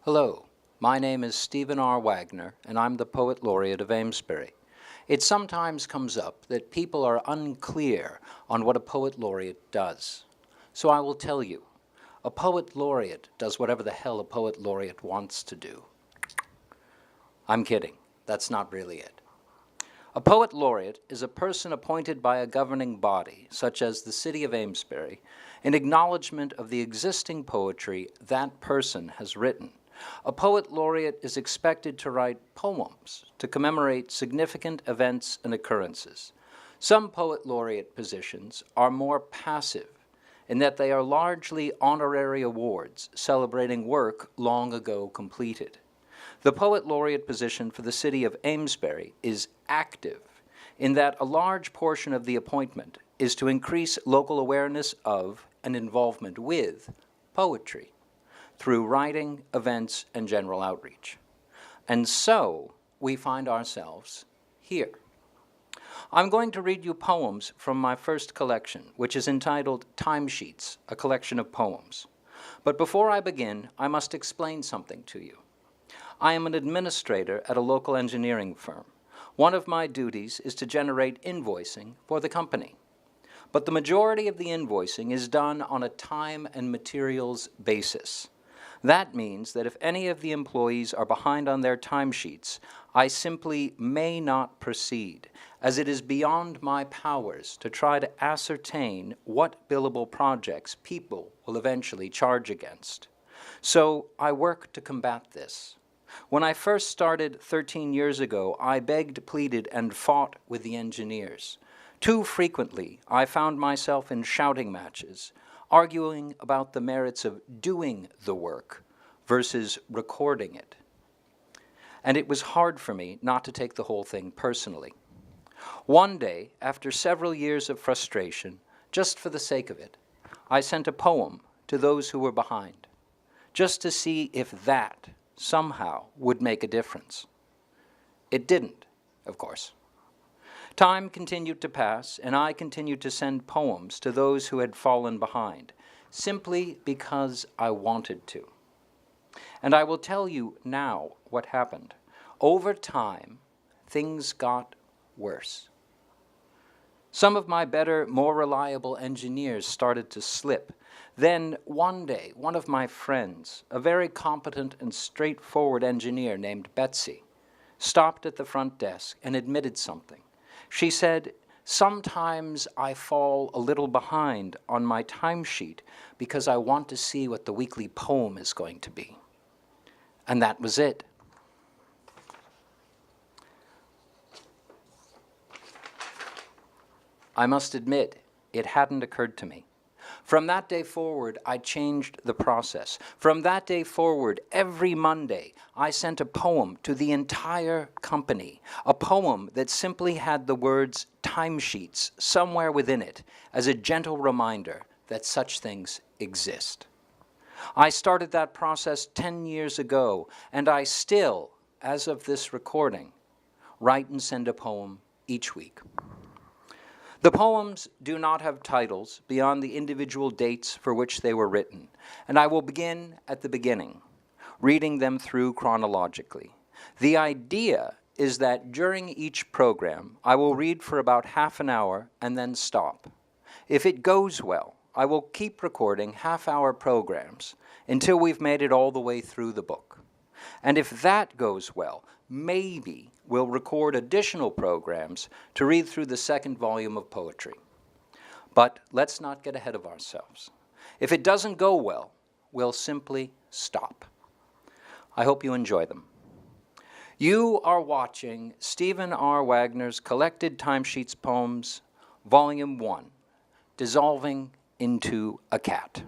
Hello, my name is Stephen R. Wagner, and I'm the Poet Laureate of Amesbury. It sometimes comes up that people are unclear on what a Poet Laureate does. So I will tell you, a Poet Laureate does whatever the hell a Poet Laureate wants to do. I'm kidding, that's not really it. A Poet Laureate is a person appointed by a governing body, such as the City of Amesbury, in acknowledgement of the existing poetry that person has written. A Poet Laureate is expected to write poems to commemorate significant events and occurrences. Some Poet Laureate positions are more passive in that they are largely honorary awards celebrating work long ago completed. The Poet Laureate position for the City of Amesbury is active in that a large portion of the appointment is to increase local awareness of and involvement with poetry through writing, events, and general outreach. And so we find ourselves here. I'm going to read you poems from my first collection, which is entitled Timesheets, a collection of poems. But before I begin, I must explain something to you. I am an administrator at a local engineering firm. One of my duties is to generate invoicing for the company. But the majority of the invoicing is done on a time and materials basis. That means that if any of the employees are behind on their timesheets, I simply may not proceed, as it is beyond my powers to try to ascertain what billable projects people will eventually charge against. So I work to combat this. When I first started 13 years ago, I begged, pleaded, and fought with the engineers. Too frequently, I found myself in shouting matches, arguing about the merits of doing the work versus recording it. And it was hard for me not to take the whole thing personally. One day, after several years of frustration, just for the sake of it, I sent a poem to those who were behind, just to see if that somehow would make a difference. It didn't, of course. Time continued to pass, and I continued to send poems to those who had fallen behind, simply because I wanted to. And I will tell you now what happened. Over time, things got worse. Some of my better, more reliable engineers started to slip. Then, one day, one of my friends, a very competent and straightforward engineer named Betsy, stopped at the front desk and admitted something. She said, "Sometimes I fall a little behind on my timesheet because I want to see what the weekly poem is going to be." And that was it. I must admit, it hadn't occurred to me. From that day forward, I changed the process. From that day forward, every Monday, I sent a poem to the entire company, a poem that simply had the words timesheets somewhere within it as a gentle reminder that such things exist. I started that process 10 years ago, and I still, as of this recording, write and send a poem each week. The poems do not have titles beyond the individual dates for which they were written, and I will begin at the beginning, reading them through chronologically. The idea is that during each program, I will read for about half an hour and then stop. If it goes well, I will keep recording half-hour programs until we've made it all the way through the book. And if that goes well, maybe we'll record additional programs to read through the second volume of poetry. But let's not get ahead of ourselves. If it doesn't go well, we'll simply stop. I hope you enjoy them. You are watching Stephen R. Wagner's Collected Timesheets Poems, Volume 1, Dissolving into a Cat.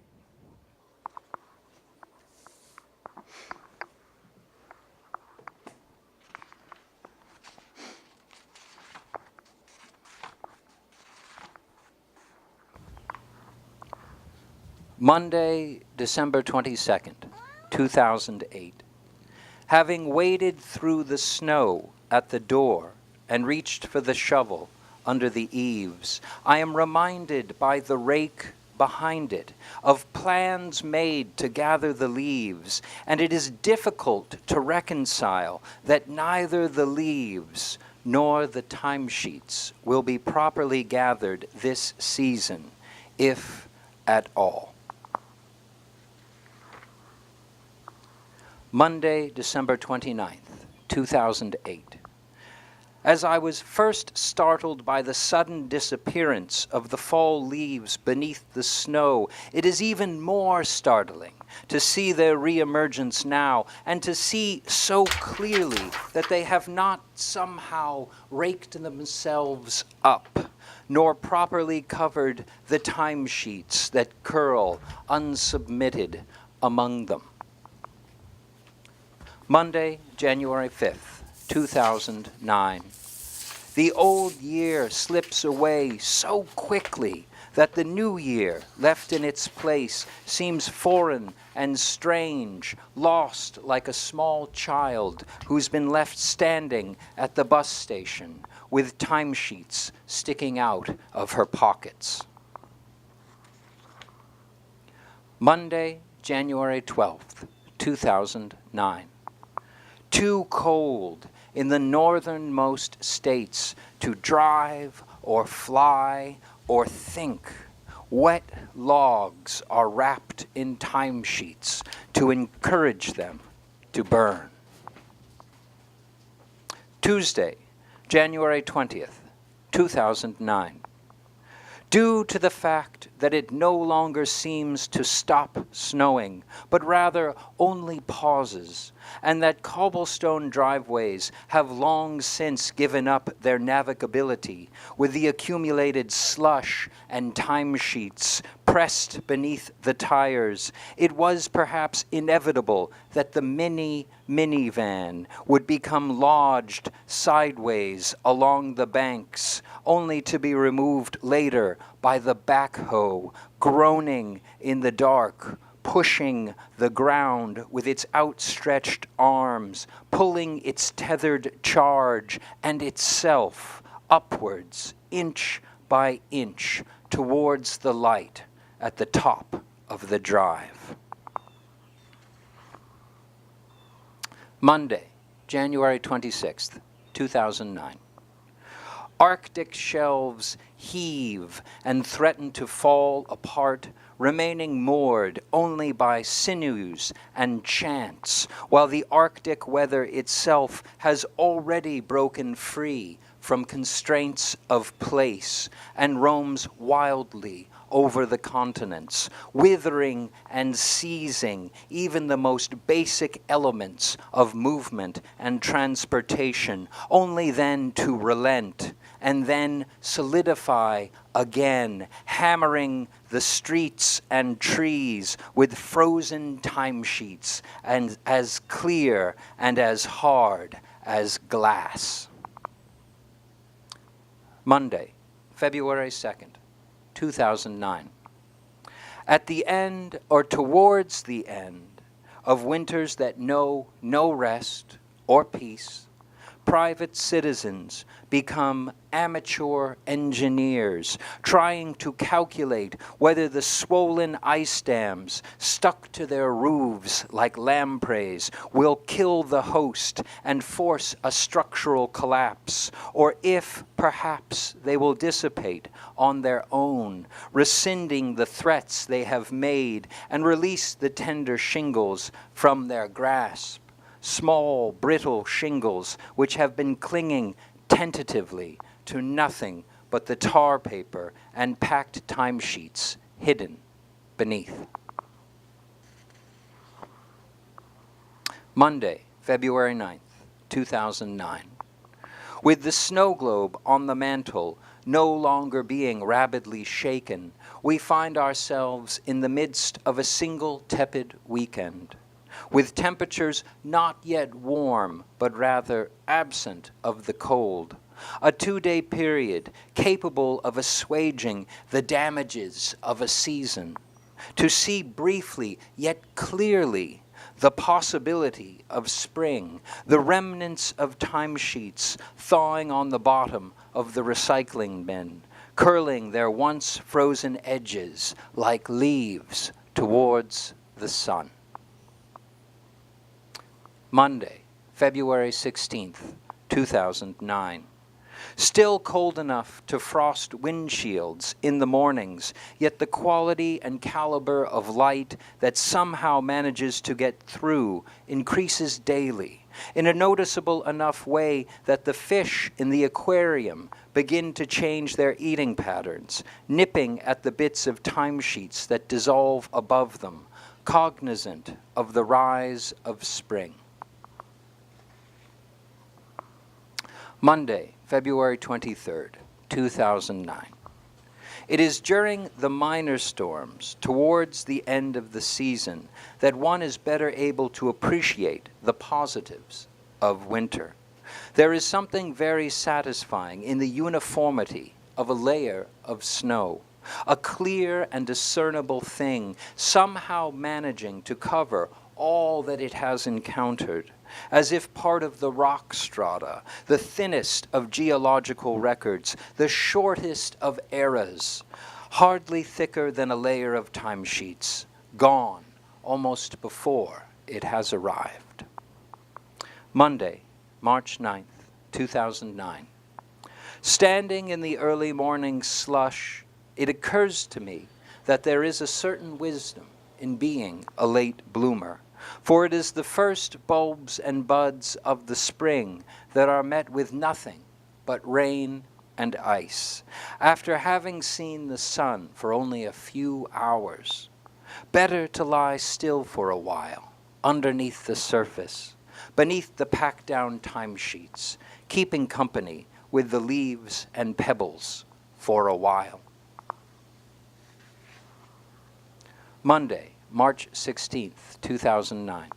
Monday, December 22nd, 2008. Having waded through the snow at the door and reached for the shovel under the eaves, I am reminded by the rake behind it, of plans made to gather the leaves, and it is difficult to reconcile that neither the leaves nor the timesheets will be properly gathered this season, if at all. Monday, December 29th, 2008. As I was first startled by the sudden disappearance of the fall leaves beneath the snow, it is even more startling to see their reemergence now, and to see so clearly that they have not somehow raked themselves up, nor properly covered the timesheets that curl unsubmitted among them. Monday, January 5th, 2009. The old year slips away so quickly that the new year left in its place seems foreign and strange, lost like a small child who's been left standing at the bus station with timesheets sticking out of her pockets. Monday, January 12th, 2009. Too cold in the northernmost states to drive or fly or think. Wet logs are wrapped in timesheets to encourage them to burn. Tuesday, January 20th, 2009. Due to the fact that it no longer seems to stop snowing, but rather only pauses, and that cobblestone driveways have long since given up their navigability with the accumulated slush and timesheets pressed beneath the tires, it was perhaps inevitable that the minivan would become lodged sideways along the banks, only to be removed later by the backhoe, groaning in the dark, pushing the ground with its outstretched arms, pulling its tethered charge and itself upwards, inch by inch, towards the light at the top of the drive. Monday, January 26th, 2009. Arctic shelves heave and threaten to fall apart, remaining moored only by sinews and chance, while the Arctic weather itself has already broken free from constraints of place and roams wildly over the continents, withering and seizing even the most basic elements of movement and transportation, only then to relent and then solidify again, hammering the streets and trees with frozen timesheets and as clear and as hard as glass. Monday, February 2nd, 2009. At the end, or towards the end, of winters that know no rest or peace, private citizens become amateur engineers, trying to calculate whether the swollen ice dams stuck to their roofs like lampreys will kill the host and force a structural collapse, or if perhaps they will dissipate on their own, rescinding the threats they have made and release the tender shingles from their grasp. Small, brittle shingles which have been clinging tentatively to nothing but the tar paper and packed timesheets hidden beneath. Monday, February 9th, 2009. With the snow globe on the mantle no longer being rapidly shaken, we find ourselves in the midst of a single tepid weekend, with temperatures not yet warm, but rather absent of the cold. A 2-day period capable of assuaging the damages of a season. To see briefly yet clearly the possibility of spring, the remnants of timesheets thawing on the bottom of the recycling bin, curling their once frozen edges like leaves towards the sun. Monday, February 16th, 2009. Still cold enough to frost windshields in the mornings, yet the quality and caliber of light that somehow manages to get through increases daily, in a noticeable enough way that the fish in the aquarium begin to change their eating patterns, nipping at the bits of timesheets that dissolve above them, cognizant of the rise of spring. Monday, February 23rd, 2009. It is during the minor storms, towards the end of the season, that one is better able to appreciate the positives of winter. There is something very satisfying in the uniformity of a layer of snow, a clear and discernible thing, somehow managing to cover all that it has encountered, as if part of the rock strata, the thinnest of geological records, the shortest of eras, hardly thicker than a layer of timesheets, gone almost before it has arrived. Monday, March 9th, 2009. Standing in the early morning slush, it occurs to me that there is a certain wisdom in being a late bloomer, for it is the first bulbs and buds of the spring that are met with nothing but rain and ice, after having seen the sun for only a few hours. Better to lie still for a while, underneath the surface, beneath the packed-down timesheets, keeping company with the leaves and pebbles for a while. Monday, March 16th, 2009.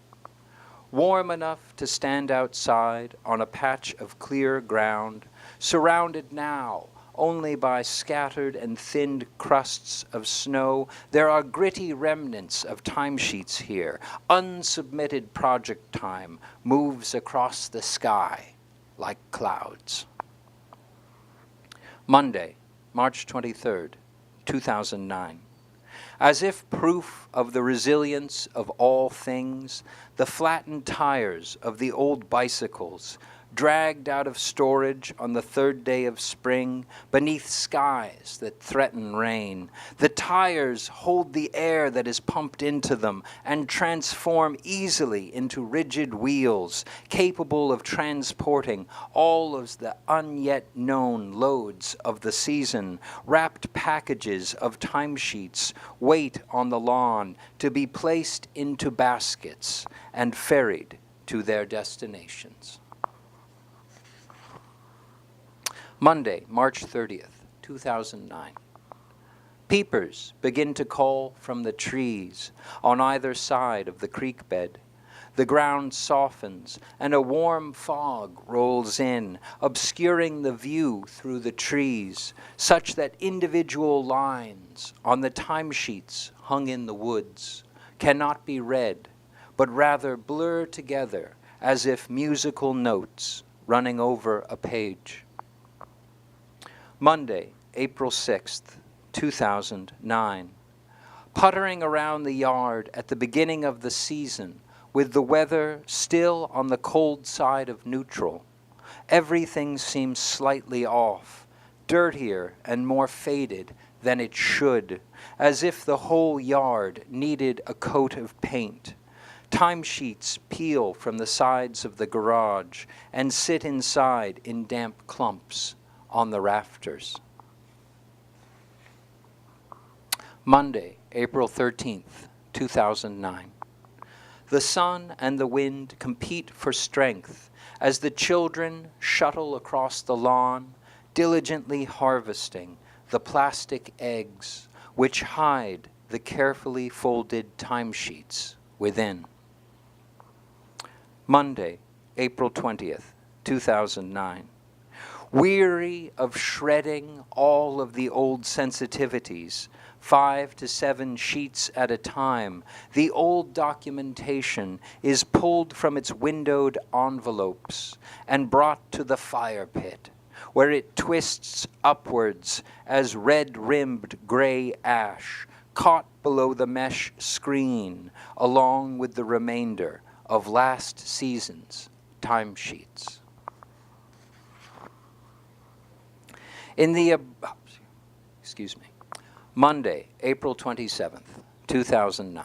Warm enough to stand outside on a patch of clear ground, surrounded now only by scattered and thinned crusts of snow. There are gritty remnants of timesheets here. Unsubmitted project time moves across the sky like clouds. Monday, March 23rd, 2009. As if proof of the resilience of all things, the flattened tires of the old bicycles, dragged out of storage on the third day of spring, beneath skies that threaten rain. The tires hold the air that is pumped into them and transform easily into rigid wheels, capable of transporting all of the unyet known loads of the season. Wrapped packages of timesheets wait on the lawn to be placed into baskets and ferried to their destinations. Monday, March 30th, 2009. Peepers begin to call from the trees on either side of the creek bed. The ground softens and a warm fog rolls in, obscuring the view through the trees, such that individual lines on the timesheets hung in the woods cannot be read, but rather blur together as if musical notes running over a page. Monday, April 6th, 2009. Puttering around the yard at the beginning of the season, with the weather still on the cold side of neutral. Everything seems slightly off, dirtier and more faded than it should, as if the whole yard needed a coat of paint. Timesheets peel from the sides of the garage and sit inside in damp clumps on the rafters. Monday, April 13th, 2009. The sun and the wind compete for strength as the children shuttle across the lawn, diligently harvesting the plastic eggs which hide the carefully folded timesheets within. Monday, April 20th, 2009. Weary of shredding all of the old sensitivities, 5 to 7 sheets at a time, the old documentation is pulled from its windowed envelopes and brought to the fire pit, where it twists upwards as red-rimmed gray ash, caught below the mesh screen, along with the remainder of last season's timesheets. In the, Monday, April 27th, 2009.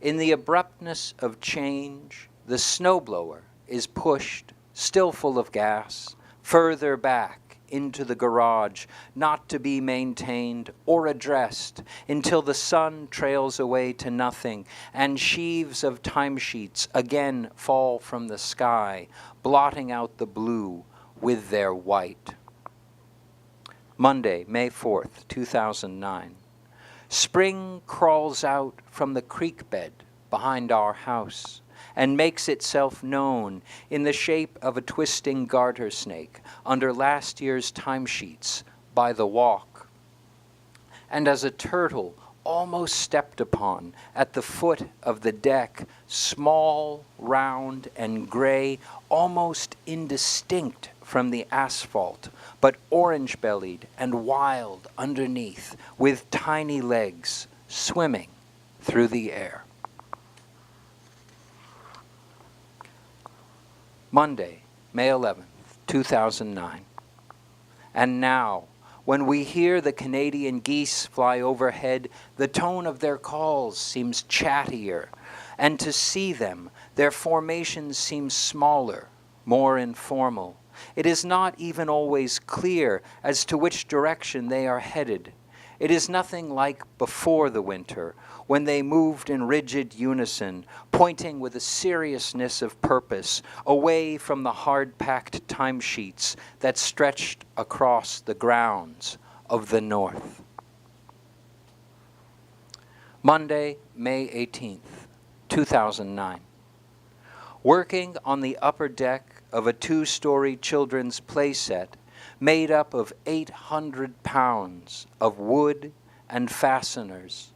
In the abruptness of change, the snowblower is pushed, still full of gas, further back into the garage, not to be maintained or addressed until the sun trails away to nothing and sheaves of timesheets again fall from the sky, blotting out the blue with their white. Monday, May 4th, 2009. Spring crawls out from the creek bed behind our house and makes itself known in the shape of a twisting garter snake under last year's timesheets by the walk, and as a turtle almost stepped upon at the foot of the deck, small, round, and gray, almost indistinct from the asphalt, but orange-bellied and wild underneath, with tiny legs swimming through the air. Monday, May 11th, 2009. And now, when we hear the Canadian geese fly overhead, the tone of their calls seems chattier, and to see them, their formations seem smaller, more informal. It is not even always clear as to which direction they are headed. It is nothing like before the winter, when they moved in rigid unison, pointing with a seriousness of purpose away from the hard-packed timesheets that stretched across the grounds of the North. Monday, May 18th, 2009. Working on the upper deck of a 2-story children's playset made up of 800 pounds of wood and fasteners.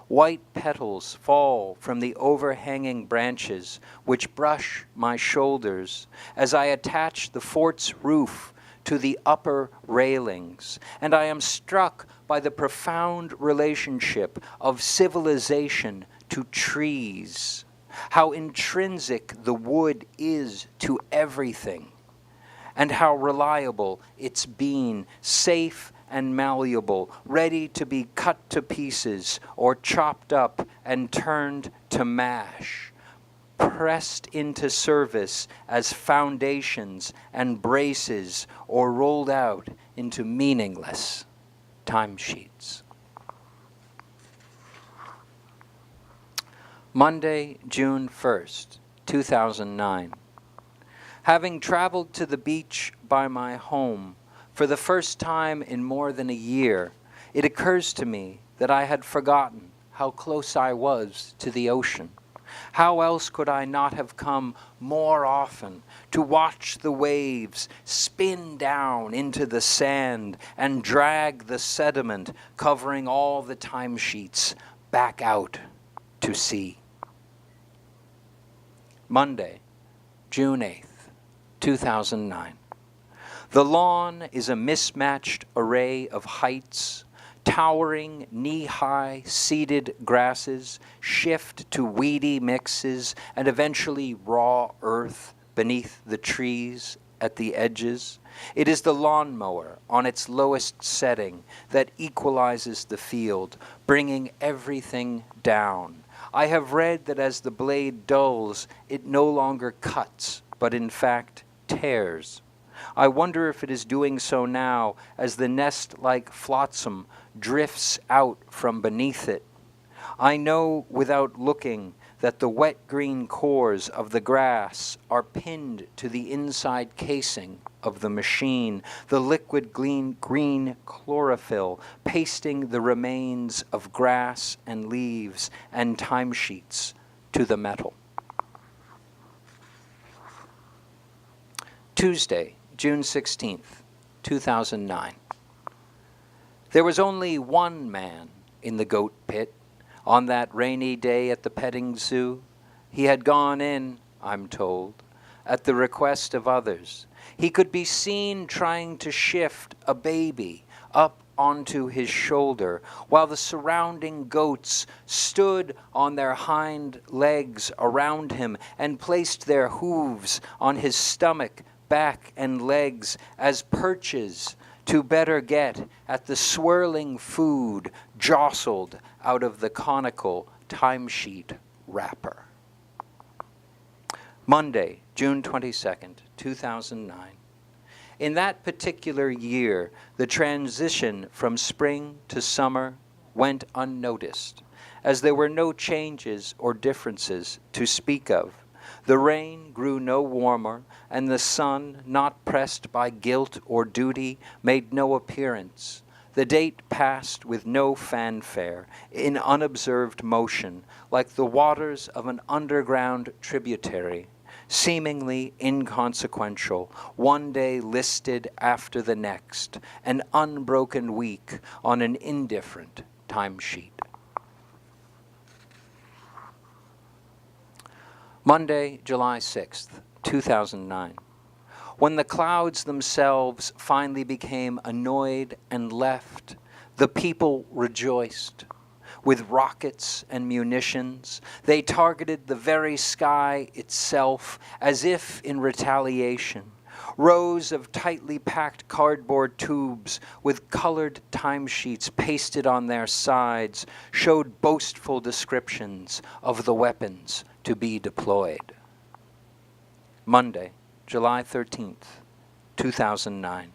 White petals fall from the overhanging branches which brush my shoulders as I attach the fort's roof to the upper railings, and I am struck by the profound relationship of civilization to trees, how intrinsic the wood is to everything, and how reliable it's been, safe and malleable, ready to be cut to pieces or chopped up and turned to mash, pressed into service as foundations and braces, or rolled out into meaningless timesheets. Monday, June 1st, 2009. Having traveled to the beach by my home for the first time in more than a year, it occurs to me that I had forgotten how close I was to the ocean. How else could I not have come more often to watch the waves spin down into the sand and drag the sediment covering all the timesheets back out to sea? Monday, June 8th, 2009. The lawn is a mismatched array of heights. Towering, knee-high, seeded grasses shift to weedy mixes and eventually raw earth beneath the trees at the edges. It is the lawnmower on its lowest setting that equalizes the field, bringing everything down. I have read that as the blade dulls, it no longer cuts, but in fact tears. I wonder if it is doing so now as the nest-like flotsam drifts out from beneath it. I know without looking that the wet green cores of the grass are pinned to the inside casing of the machine, the liquid green chlorophyll pasting the remains of grass and leaves and timesheets to the metal. Tuesday, June 16th, 2009. There was only one man in the goat pit on that rainy day at the petting zoo. He had gone in, I'm told, at the request of others. He could be seen trying to shift a baby up onto his shoulder, while the surrounding goats stood on their hind legs around him and placed their hooves on his stomach, back, and legs as perches to better get at the swirling food jostled out of the conical timesheet wrapper. Monday, June 22nd, 2009. In that particular year, the transition from spring to summer went unnoticed, as there were no changes or differences to speak of. The rain grew no warmer, and the sun, not pressed by guilt or duty, made no appearance. The date passed with no fanfare, in unobserved motion, like the waters of an underground tributary, seemingly inconsequential, one day listed after the next, an unbroken week on an indifferent timesheet. Monday, July 6th, 2009. When the clouds themselves finally became annoyed and left, the people rejoiced. With rockets and munitions, they targeted the very sky itself as if in retaliation. Rows of tightly packed cardboard tubes with colored timesheets pasted on their sides showed boastful descriptions of the weapons to be deployed. Monday, July 13th, 2009.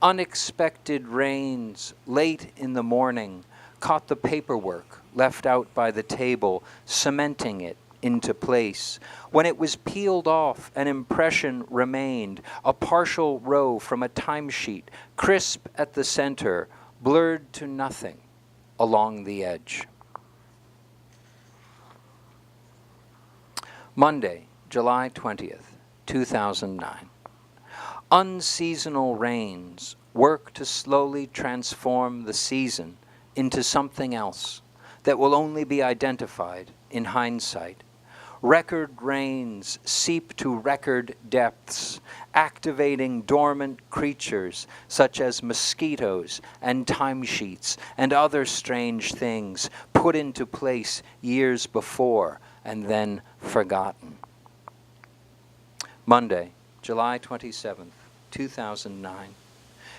Unexpected rains late in the morning caught the paperwork left out by the table, cementing it into place. When it was peeled off, an impression remained, a partial row from a timesheet, crisp at the center, blurred to nothing along the edge. Monday, July 20th, 2009. Unseasonal rains work to slowly transform the season into something else that will only be identified in hindsight. Record rains seep to record depths, activating dormant creatures such as mosquitoes and timesheets and other strange things put into place years before and then forgotten. Monday, July 27th, 2009.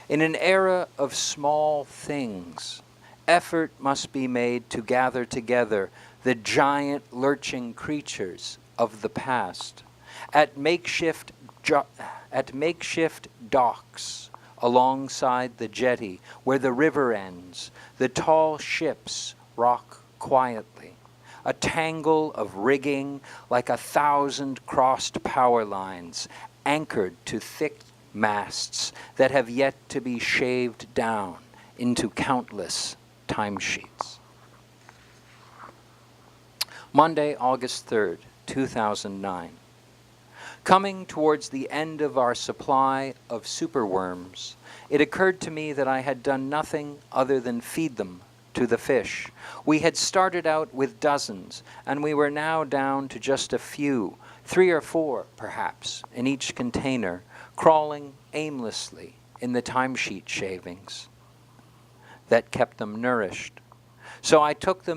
In an era of small things, effort must be made to gather together the giant lurching creatures of the past. At makeshift docks alongside the jetty where the river ends, the tall ships rock quietly. A tangle of rigging like 1,000 crossed power lines anchored to thick masts that have yet to be shaved down into countless timesheets. Monday, August 3rd, 2009. Coming towards the end of our supply of superworms, it occurred to me that I had done nothing other than feed them to the fish. We had started out with dozens, and we were now down to just a few, 3 or 4 perhaps, in each container, crawling aimlessly in the timesheet shavings that kept them nourished. So I took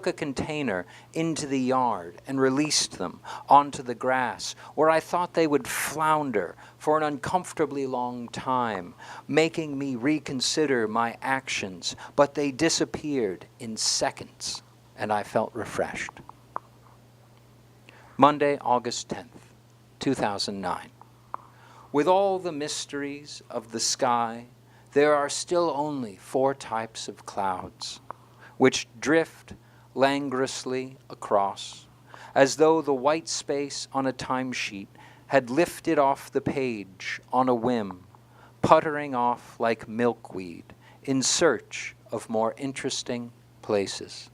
a container into the yard and released them onto the grass, where I thought they would flounder for an uncomfortably long time, making me reconsider my actions, but they disappeared in seconds, and I felt refreshed. Monday, August 10th, 2009. With all the mysteries of the sky, there are still only 4 types of clouds, which drift languorously across, as though the white space on a timesheet had lifted off the page on a whim, puttering off like milkweed in search of more interesting places.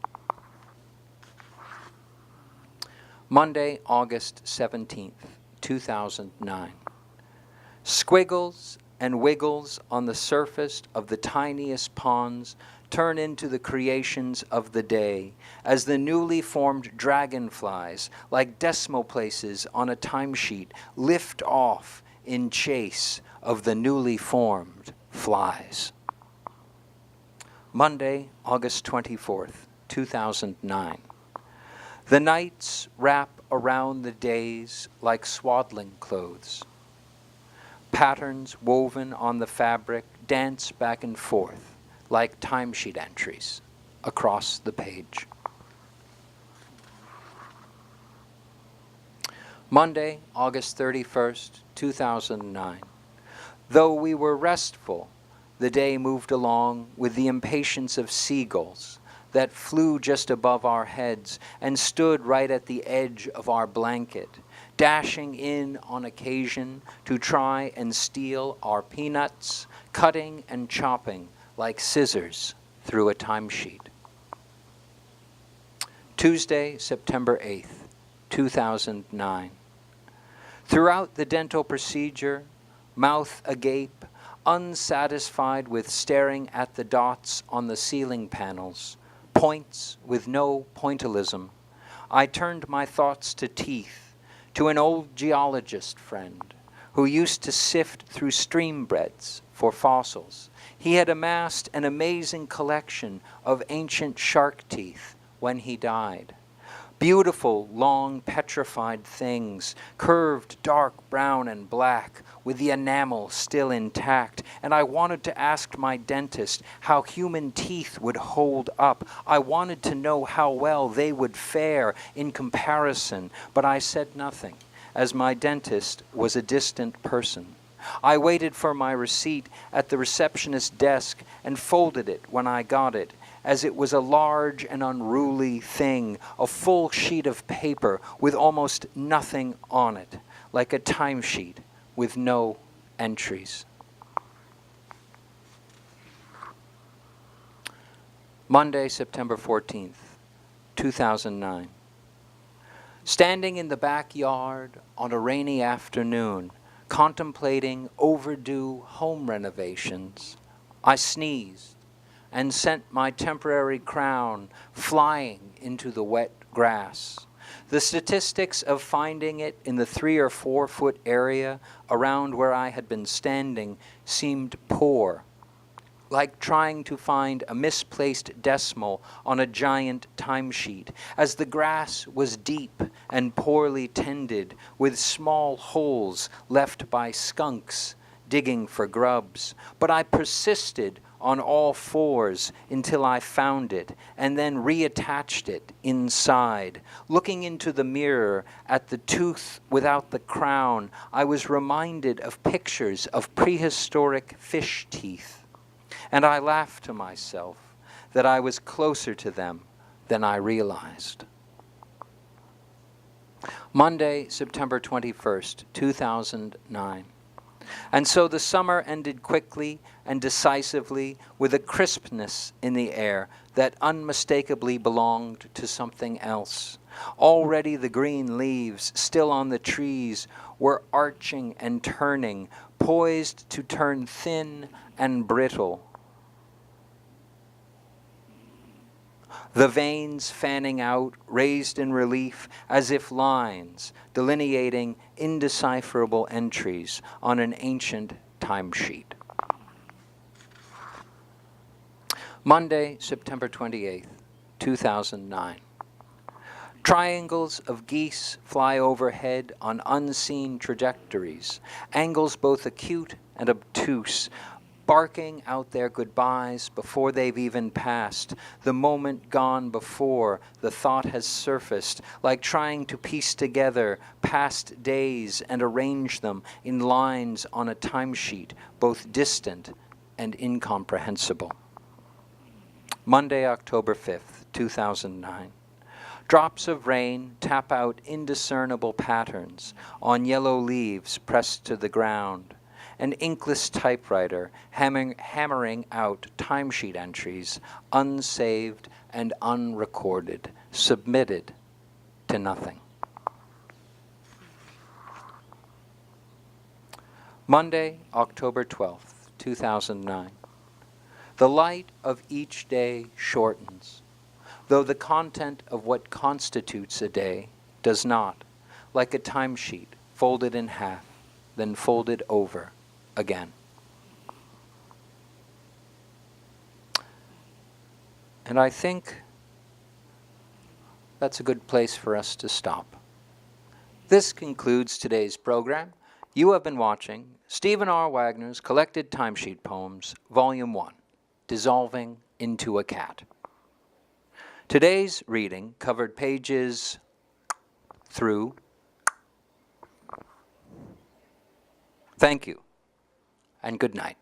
Monday, August 17th, 2009. Squiggles and wiggles on the surface of the tiniest ponds turn into the creations of the day, as the newly formed dragonflies, like decimal places on a timesheet, lift off in chase of the newly formed flies. Monday, August 24th, 2009. The nights wrap around the days like swaddling clothes. Patterns woven on the fabric dance back and forth like timesheet entries across the page. Monday, August 31st, 2009. Though we were restful, the day moved along with the impatience of seagulls that flew just above our heads and stood right at the edge of our blanket, dashing in on occasion to try and steal our peanuts, cutting and chopping like scissors through a timesheet. Tuesday, September 8th, 2009. Throughout the dental procedure, mouth agape, unsatisfied with staring at the dots on the ceiling panels, points with no pointillism, I turned my thoughts to teeth, to an old geologist friend who used to sift through stream beds for fossils. He had amassed an amazing collection of ancient shark teeth when he died. Beautiful, long, petrified things, curved, dark brown and black, with the enamel still intact. And I wanted to ask my dentist how human teeth would hold up. I wanted to know how well they would fare in comparison, but I said nothing, as my dentist was a distant person. I waited for my receipt at the receptionist's desk and folded it when I got it, as it was a large and unruly thing, a full sheet of paper with almost nothing on it, like a timesheet with no entries. Monday, September 14th, 2009. Standing in the backyard on a rainy afternoon, contemplating overdue home renovations, I sneezed and sent my temporary crown flying into the wet grass. The statistics of finding it in the 3 or 4 foot area around where I had been standing seemed poor, like trying to find a misplaced decimal on a giant timesheet, as the grass was deep and poorly tended, with small holes left by skunks digging for grubs. But I persisted on all fours until I found it, and then reattached it inside. Looking into the mirror at the tooth without the crown, I was reminded of pictures of prehistoric fish teeth, and I laughed to myself that I was closer to them than I realized. Monday, September 21st, 2009. And so the summer ended quickly and decisively, with a crispness in the air that unmistakably belonged to something else. Already the green leaves, still on the trees, were arching and turning, poised to turn thin and brittle. The veins fanning out, raised in relief as if lines, delineating indecipherable entries on an ancient timesheet. Monday, September 28th, 2009. Triangles of geese fly overhead on unseen trajectories, angles both acute and obtuse, barking out their goodbyes before they've even passed, the moment gone before the thought has surfaced, like trying to piece together past days and arrange them in lines on a timesheet, both distant and incomprehensible. Monday, October 5th, 2009. Drops of rain tap out indiscernible patterns on yellow leaves pressed to the ground. An inkless typewriter hammering out timesheet entries, unsaved and unrecorded, submitted to nothing. Monday, October 12th, 2009. The light of each day shortens, though the content of what constitutes a day does not, like a timesheet folded in half, then folded over again. And I think that's a good place for us to stop. This concludes today's program. You have been watching Stephen R. Wagner's Collected Timesheet Poems, Volume 1, Dissolving into a Cat. Today's reading covered pages through. Thank you, and good night.